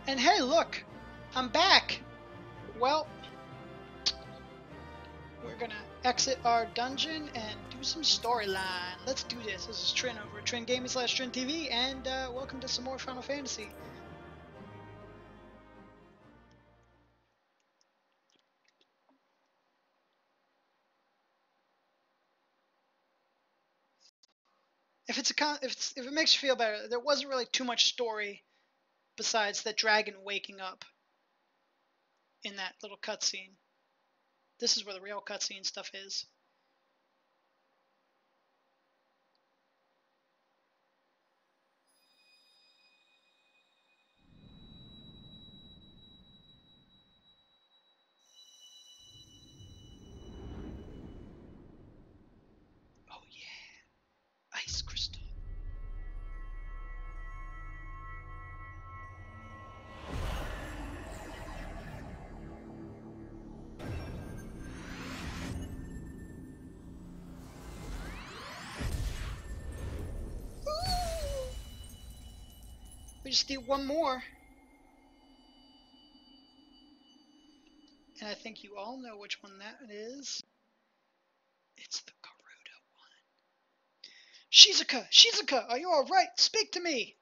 And hey, look! I'm back! Well, we're gonna exit our dungeon and do some storyline. Let's do this. This is Trin over at Trin Gaming / Trin TV, and welcome to some more Final Fantasy. If it makes you feel better, there wasn't really too much story besides that dragon waking up in that little cutscene. This is where the real cutscene stuff is. Oh yeah, ice crystal. We just need one more. And I think you all know which one that is. It's the Garuda one. Shizuka, are you alright? Speak to me!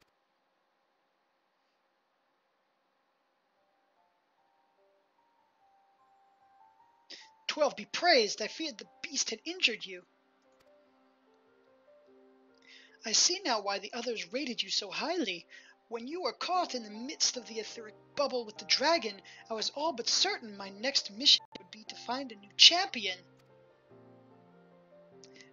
"12 be praised, I feared the beast had injured you. I see now why the others rated you so highly. When you were caught in the midst of the etheric bubble with the dragon, I was all but certain my next mission would be to find a new champion.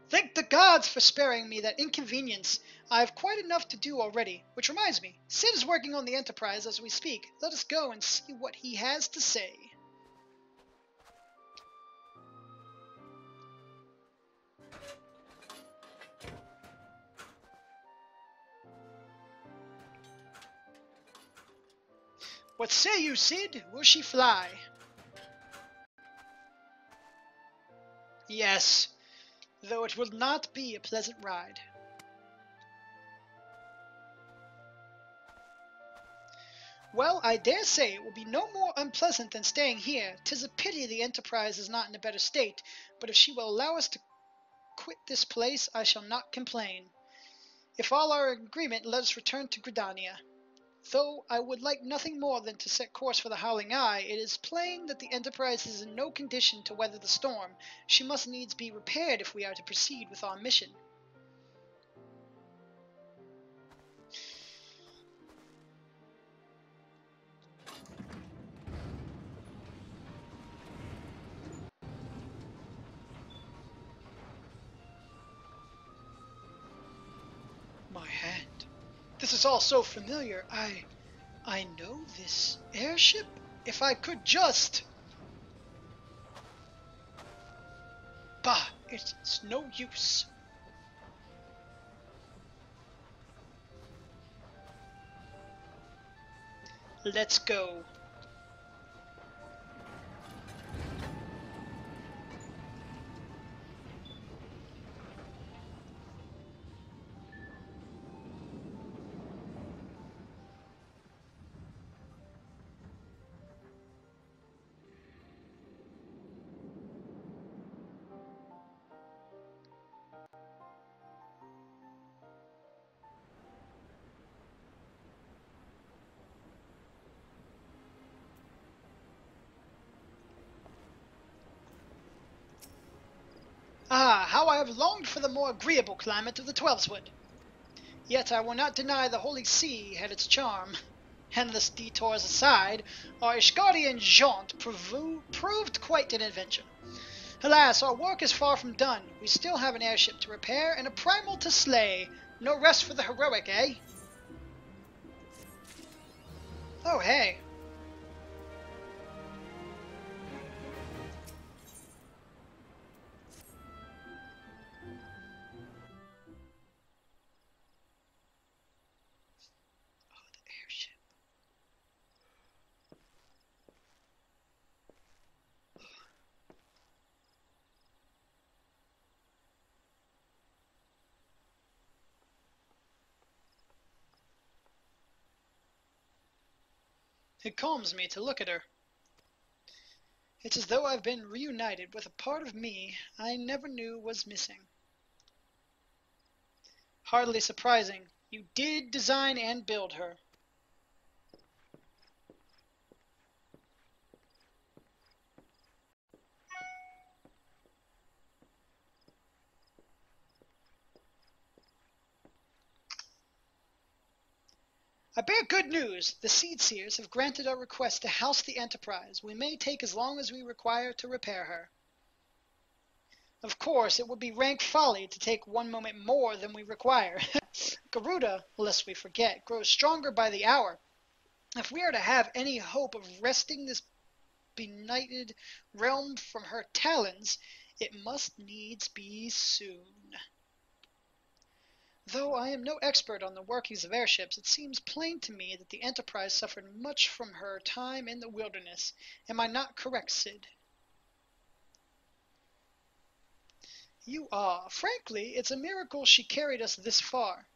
Thank the gods for sparing me that inconvenience. I have quite enough to do already. Which reminds me, Sid is working on the Enterprise as we speak. Let us go and see what he has to say." "What say you, Sid? Will she fly?" "Yes, though it will not be a pleasant ride." "Well, I dare say it will be no more unpleasant than staying here. 'Tis a pity the Enterprise is not in a better state, but if she will allow us to quit this place, I shall not complain. If all are in agreement, let us return to Gridania. Though I would like nothing more than to set course for the Howling Eye, it is plain that the Enterprise is in no condition to weather the storm. She must needs be repaired if we are to proceed with our mission." My hand. This is all so familiar. I know this airship? If I could just... Bah, it's no use. Let's go. Ah, how I have longed for the more agreeable climate of the Twelveswood. Yet I will not deny the Holy See had its charm. Endless detours aside, our Ishgardian jaunt proved quite an adventure. Alas, our work is far from done. We still have an airship to repair and a primal to slay. No rest for the heroic, eh? Oh, hey. Oh, the airship. It calms me to look at her. It's as though I've been reunited with a part of me I never knew was missing. Hardly surprising. You did design and build her. I bear good news. The Seed Seers have granted our request to house the Enterprise. We may take as long as we require to repair her. Of course, it would be rank folly to take one moment more than we require. Garuda, lest we forget, grows stronger by the hour. If we are to have any hope of wresting this benighted realm from her talons, it must needs be soon. Though I am no expert on the workings of airships, it seems plain to me that the Enterprise suffered much from her time in the wilderness. Am I not correct, Sid? You are. Frankly, it's a miracle she carried us this far.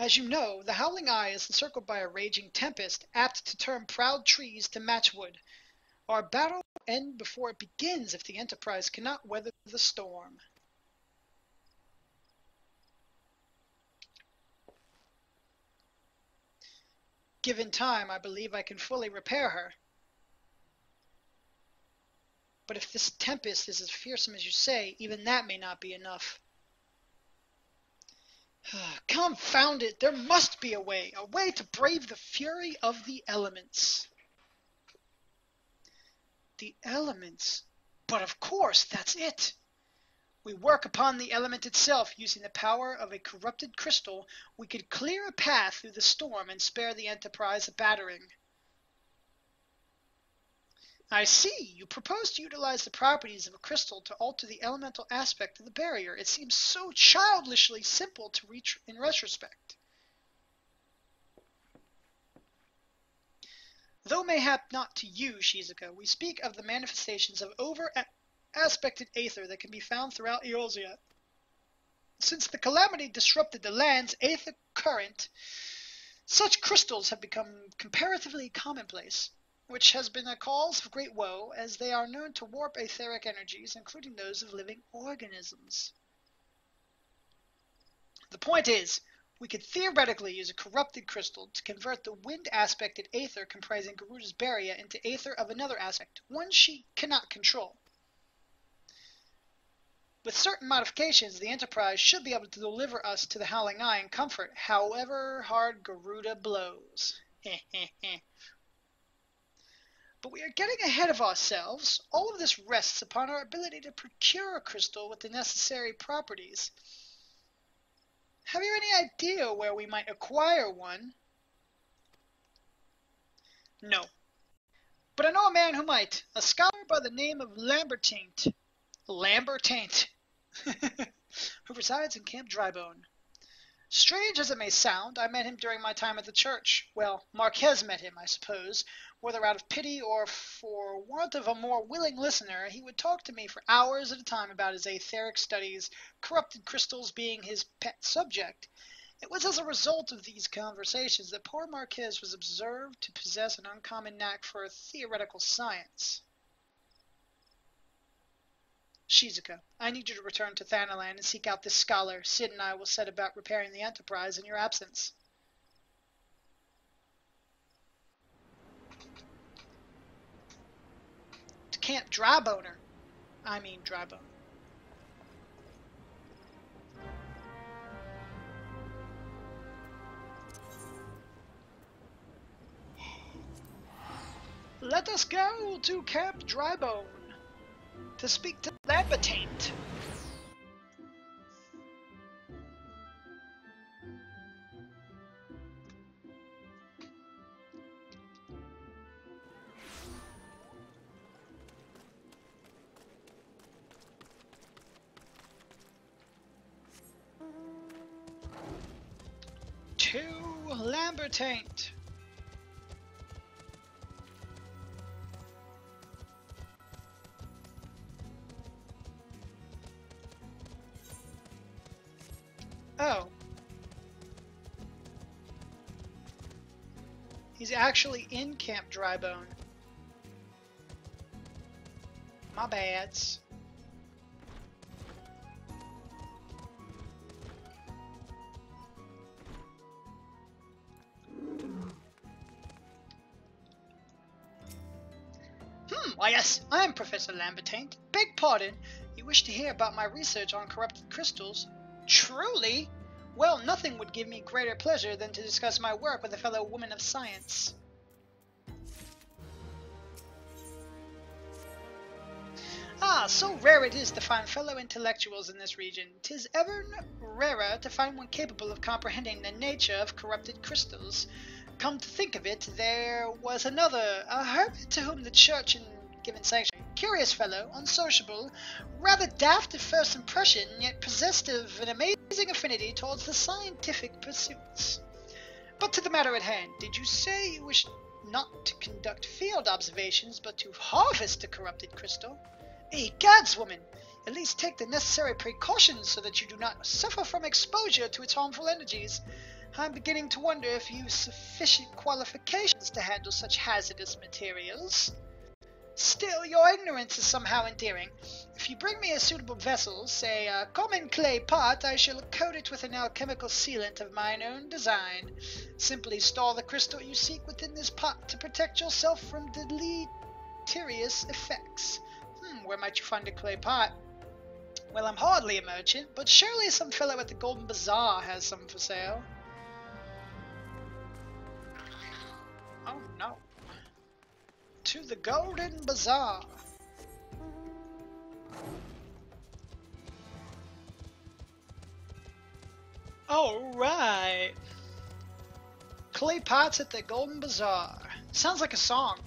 As you know, the Howling Eye is encircled by a raging tempest, apt to turn proud trees to matchwood. Our battle will end before it begins if the Enterprise cannot weather the storm. Given time, I believe I can fully repair her. But if this tempest is as fearsome as you say, even that may not be enough. Confound it! There must be a way to brave the fury of the elements. The elements? But of course, that's it! We work upon the element itself. Using the power of a corrupted crystal, we could clear a path through the storm and spare the Enterprise a battering. I see. You propose to utilize the properties of a crystal to alter the elemental aspect of the barrier. It seems so childishly simple to reach in retrospect. Though mayhap not to you, Shizuka, we speak of the manifestations of over-aspected aether that can be found throughout Eorzea. Since the calamity disrupted the land's aether current, such crystals have become comparatively commonplace, which has been a cause of great woe, as they are known to warp etheric energies, including those of living organisms. The point is, we could theoretically use a corrupted crystal to convert the wind-aspected aether comprising Garuda's barrier into aether of another aspect, one she cannot control. With certain modifications, the Enterprise should be able to deliver us to the Howling Eye in comfort, however hard Garuda blows. But we are getting ahead of ourselves. All of this rests upon our ability to procure a crystal with the necessary properties. Have you any idea where we might acquire one? No. But I know a man who might. A scholar by the name of Lambertaint. Lambertaint. Who resides in Camp Drybone. Strange as it may sound, I met him during my time at the church. Well, Marquez met him, I suppose. Whether out of pity or for want of a more willing listener, he would talk to me for hours at a time about his etheric studies, corrupted crystals being his pet subject. It was as a result of these conversations that poor Marquez was observed to possess an uncommon knack for theoretical science. Shizuka, I need you to return to Thanalan and seek out this scholar. Sid and I will set about repairing the Enterprise in your absence. To Camp Dryboner. I mean Drybone. Let us go to Camp Drybone to speak to Lambertaint. To Lambertaint. Oh. He's actually in Camp Drybone. My bads. Why yes, I am Professor Lambertaint. Beg pardon, you wish to hear about my research on corrupted crystals? Truly? Well, nothing would give me greater pleasure than to discuss my work with a fellow woman of science. Ah, so rare it is to find fellow intellectuals in this region. 'Tis ever rarer to find one capable of comprehending the nature of corrupted crystals. Come to think of it, there was another, a hermit to whom the church had given sanction. Curious fellow, unsociable, rather daft at first impression, yet possessed of an amazing affinity towards the scientific pursuits. But to the matter at hand, did you say you wished not to conduct field observations, but to harvest a corrupted crystal? Egads, woman! At least take the necessary precautions so that you do not suffer from exposure to its harmful energies. I'm beginning to wonder if you've sufficient qualifications to handle such hazardous materials. Still, your ignorance is somehow endearing. If you bring me a suitable vessel, say a common clay pot, I shall coat it with an alchemical sealant of mine own design. Simply store the crystal you seek within this pot to protect yourself from deleterious effects. Where might you find a clay pot? Well, I'm hardly a merchant, but surely some fellow at the Golden Bazaar has some for sale. Oh no. To the Golden Bazaar. Alright. Clay pots at the Golden Bazaar. Sounds like a song.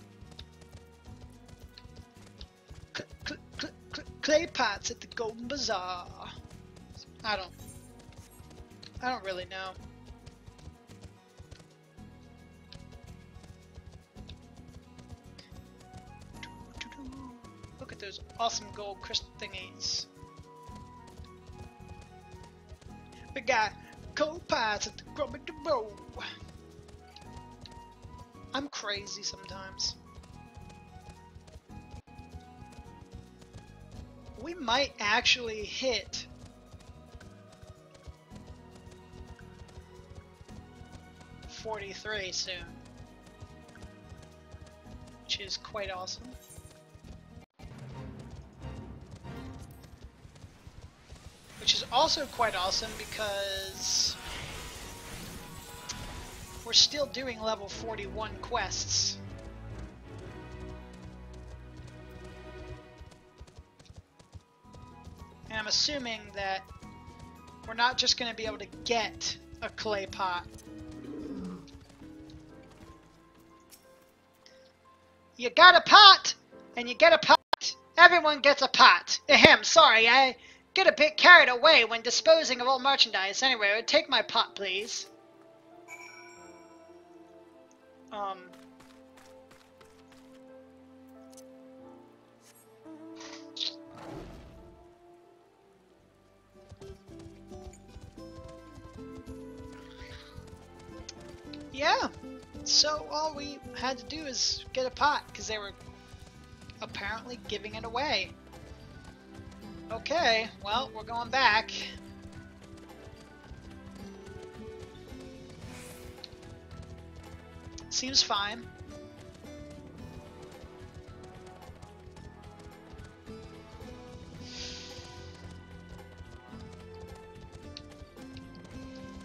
Clay pots at the Golden Bazaar. I don't really know. Look at those awesome gold crystal thingies. We got cold pots at the Grubby Row. I'm crazy sometimes. We might actually hit '43 soon, which is quite awesome. Which is also quite awesome because we're still doing level 41 quests. And I'm assuming that we're not just going to be able to get a clay pot. You got a pot, and you get a pot. Everyone gets a pot. Ahem, sorry, I get a bit carried away when disposing of old merchandise. Anyway, take my pot, please. Yeah, so all we had to do is get a pot, because they were apparently giving it away. Okay, well, we're going back. Seems fine.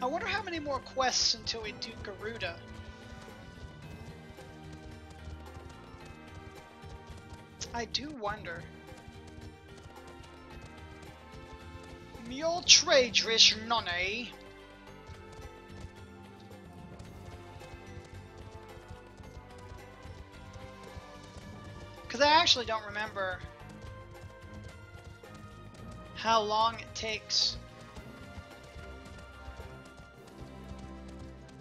I wonder how many more quests until we do Garuda. I do wonder. Mule Tradrish Nonne. Because I actually don't remember how long it takes.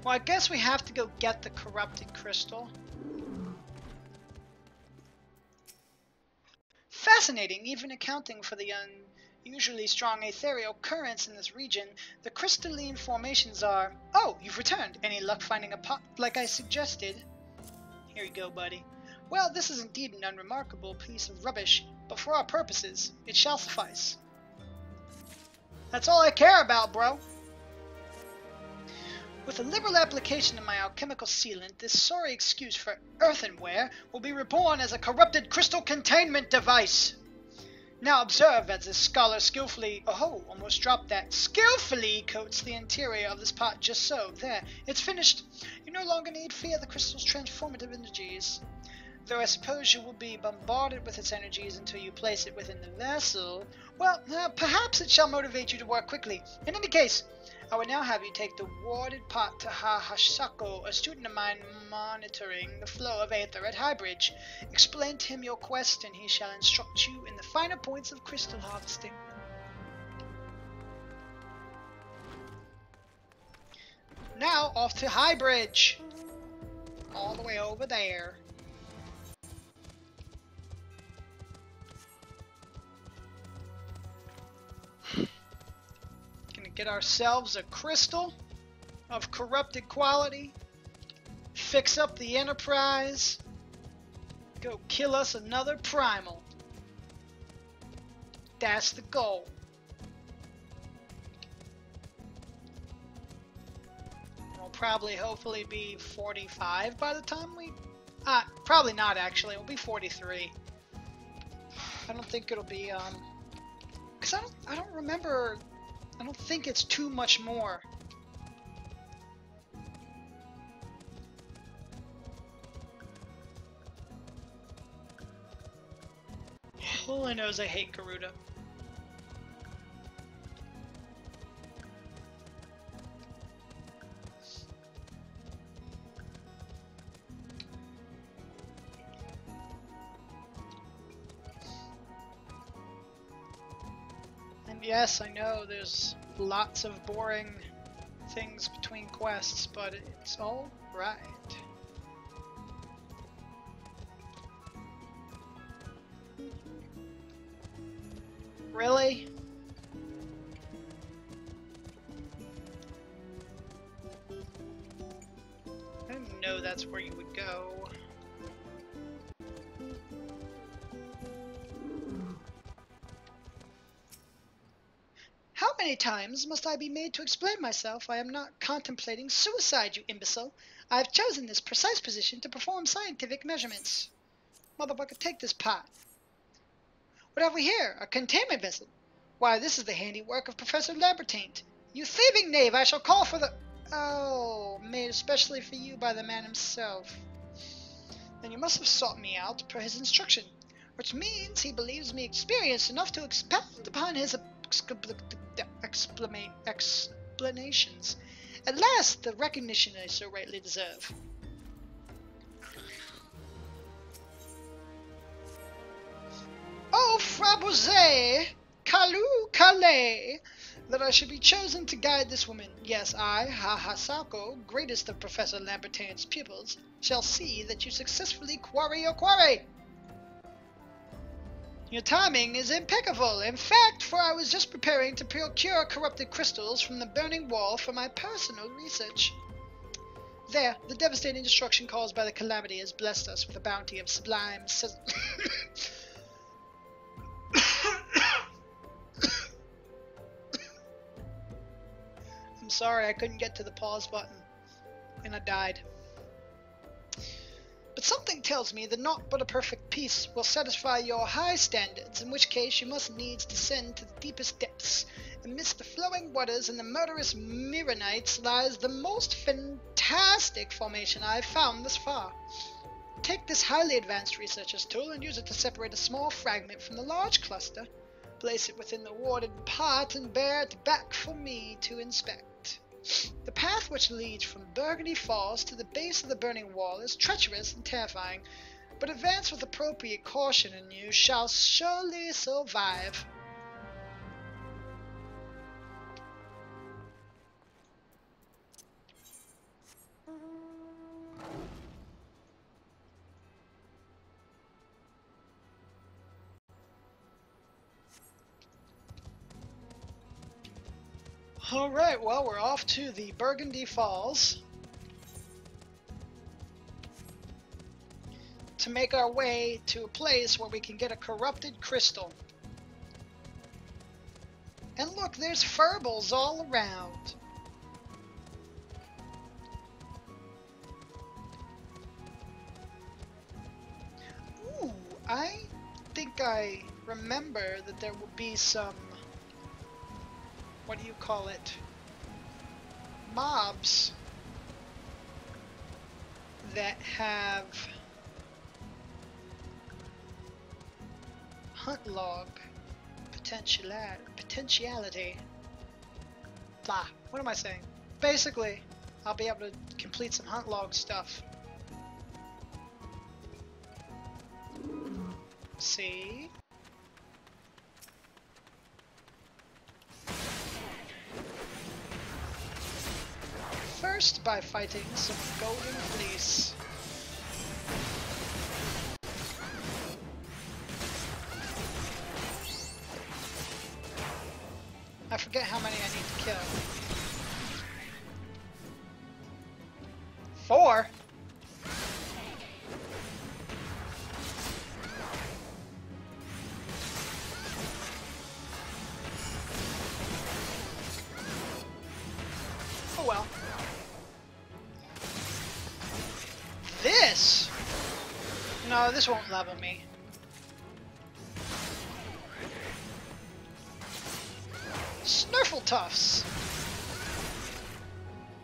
Well, I guess we have to go get the corrupted crystal. Fascinating, even accounting for the unusually strong ethereal currents in this region, the crystalline formations are... Oh, you've returned. Any luck finding a pot like I suggested? Here you go, buddy. Well, this is indeed an unremarkable piece of rubbish, but for our purposes, it shall suffice. That's all I care about, bro. With a liberal application of my alchemical sealant, this sorry excuse for earthenware will be reborn as a corrupted crystal containment device. Now observe as this scholar skillfully, oh, almost dropped that, skillfully coats the interior of this pot just so. There, it's finished. You no longer need fear the crystal's transformative energies. Though I suppose you will be bombarded with its energies until you place it within the vessel. Well, perhaps it shall motivate you to work quickly. In any case, I would now have you take the warded pot to Hahashako, a student of mine monitoring the flow of aether at Highbridge. Explain to him your quest, and he shall instruct you in the finer points of crystal harvesting. Now, off to Highbridge. All the way over there. Get ourselves a crystal of corrupted quality, fix up the Enterprise, go kill us another primal. That's the goal. We'll probably hopefully be 45 by the time we... probably not actually, it'll be 43. I don't think it'll be, because I don't remember... I don't think it's too much more. All I know is I hate Garuda. Yes, I know there's lots of boring things between quests, but it's all right. Really? I didn't know that's where you would go. How many times must I be made to explain myself? I am not contemplating suicide, you imbecile. I have chosen this precise position to perform scientific measurements. Motherfucker, take this pot. What have we here? A containment vessel. Why, this is the handiwork of Professor Lambertaint. You thieving knave, I shall call for the... Oh, made especially for you by the man himself. Then you must have sought me out per his instruction, which means he believes me experienced enough to expound upon his explanations. At last, the recognition I so rightly deserve. Oh, Frabose, Kalu Kale, that I should be chosen to guide this woman. Yes, I, Hahasako, greatest of Professor Lambertain's pupils, shall see that you successfully quarry your quarry. Your timing is impeccable. In fact, for I was just preparing to procure corrupted crystals from the burning wall for my personal research. There, the devastating destruction caused by the calamity has blessed us with a bounty of sublime I'm sorry, I couldn't get to the pause button, and I died. But something tells me that naught but a perfect peace will satisfy your high standards, in which case you must needs descend to the deepest depths. Amidst the flowing waters and the murderous Mirranites lies the most fantastic formation I have found thus far. Take this highly advanced researcher's tool and use it to separate a small fragment from the large cluster. Place it within the warded pot and bear it back for me to inspect. The path which leads from Burgundy Falls to the base of the burning wall is treacherous and terrifying, but advance with appropriate caution and you shall surely survive. Alright, well, we're off to the Burgundy Falls. to make our way to a place where we can get a corrupted crystal. And look, there's furbles all around. Ooh, I think I remember that there will be some, what do you call it, mobs that have hunt log potentiality. Blah. What am I saying? Basically, I'll be able to complete some hunt log stuff. See? First, by fighting some golden fleece. I forget how many I need to kill. 4? Oh well. This? No, this won't level me. Snurfle Tufts!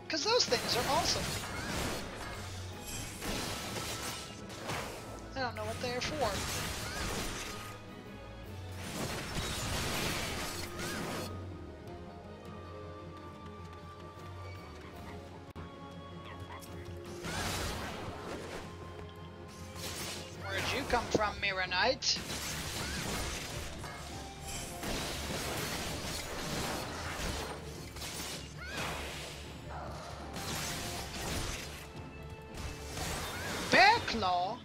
Because those things are awesome. I don't know what they're for. Where'd you come from, Mirror Knight? Claw.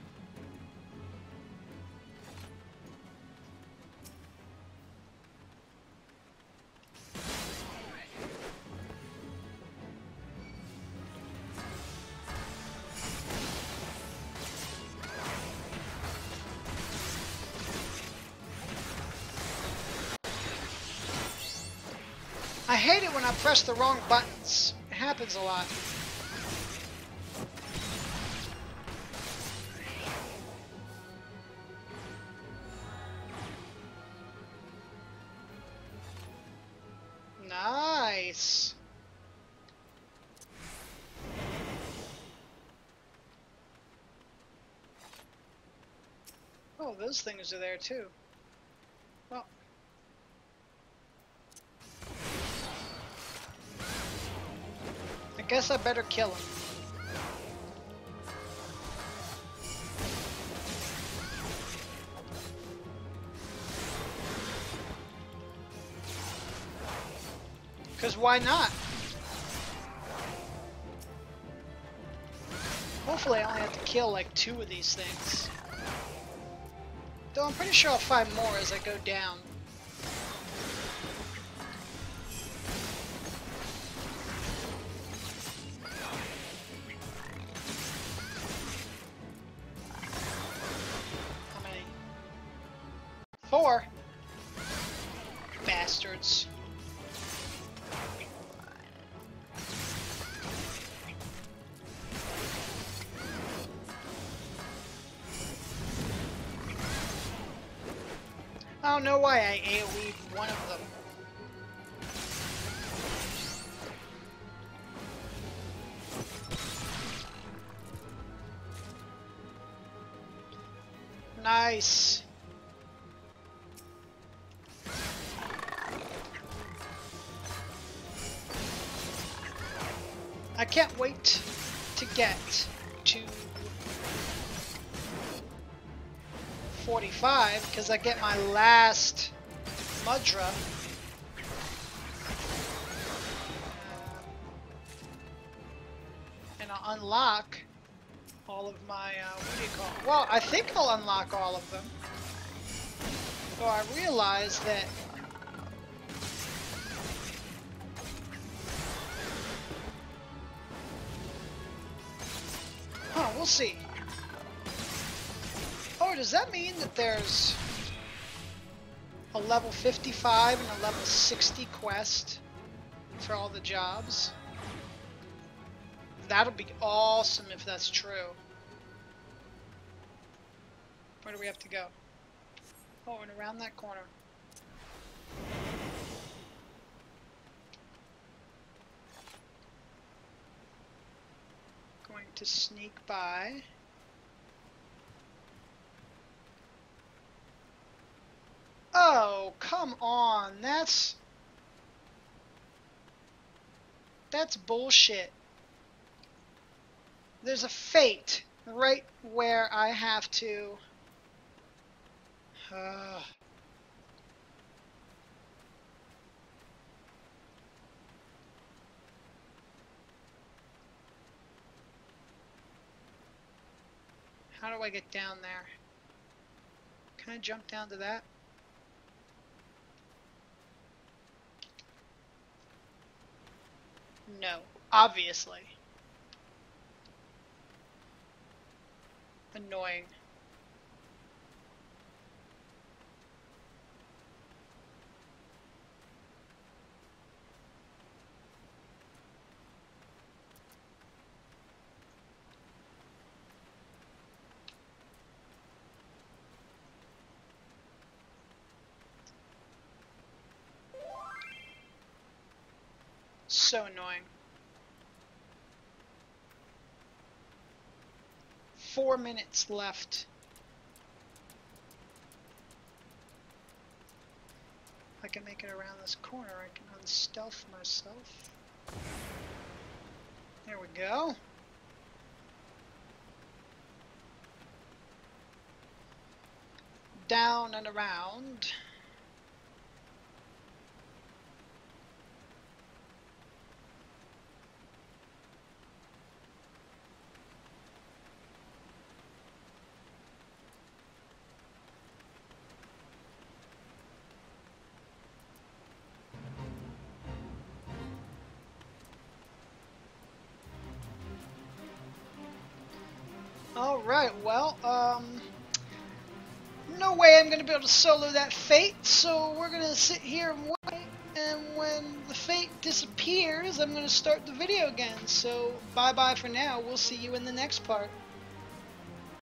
I hate it when I press the wrong buttons. It happens a lot. Nice. Oh, those things are there too. Well. I guess I better kill him. Because why not? Hopefully I only have to kill like 2 of these things. Though I'm pretty sure I'll find more as I go down. How many? 4. Bastards. I don't know why I AoE'd one of them. Nice. I can't wait to get to 45 because I get my last Mudra. And I'll unlock all of my, what do you call it? Well, I think I'll unlock all of them. So I realize that we'll see. does that mean that there's a level 55 and a level 60 quest for all the jobs? That'll be awesome if that's true. Where do we have to go? Oh, and around that corner. Going to sneak by. Oh, come on. That's bullshit. There's a fate right where I have to... How do I get down there? Can I jump down to that? No, obviously. Annoying. So annoying. 4 minutes left. If I can make it around this corner, I can unstealth myself. There we go. Down and around. Alright, well, no way I'm going to be able to solo that fate, so we're going to sit here and wait, and when the fate disappears, I'm going to start the video again. So, bye-bye for now. We'll see you in the next part.